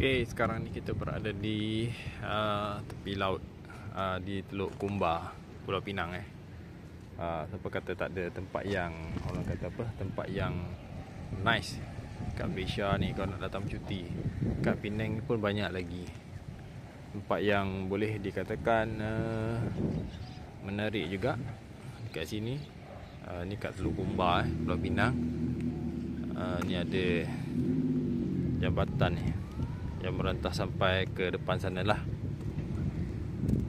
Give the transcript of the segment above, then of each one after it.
Okay, sekarang ni kita berada di tepi laut, di Teluk Kumba, Pulau Pinang. Siapa kata tak ada tempat yang, orang kata apa, tempat yang nice kat Malaysia ni kalau nak datang cuti. Kat Penang pun banyak lagi tempat yang boleh dikatakan menarik juga dekat sini. Ni kat Teluk Kumba, Pulau Pinang. Ni ada jambatan ni yang merantau sampai ke depan sana lah.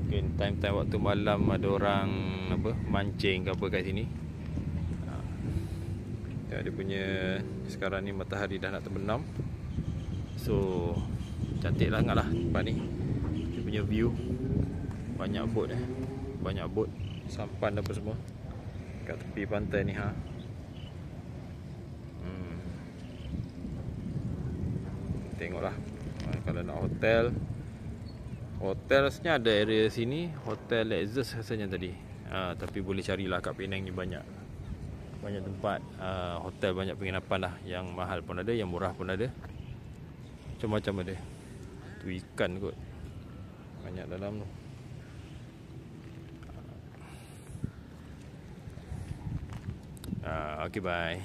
Mungkin time-time waktu malam ada orang apa mancing ke apa kat sini. Dia punya, sekarang ni matahari dah nak terbenam, so cantik sangat lah tempat ni. Dia punya view, banyak bot banyak bot, sampan apa semua kat tepi pantai ni. Tengoklah, kalau nak hotel rasanya ada area sini, Hotel Lexus rasanya tadi. Tapi boleh carilah kat Penang ni banyak tempat hotel, banyak penginapan lah. Yang mahal pun ada, yang murah pun ada, macam-macam ada. Tu ikan kot banyak dalam tu. Okay, bye.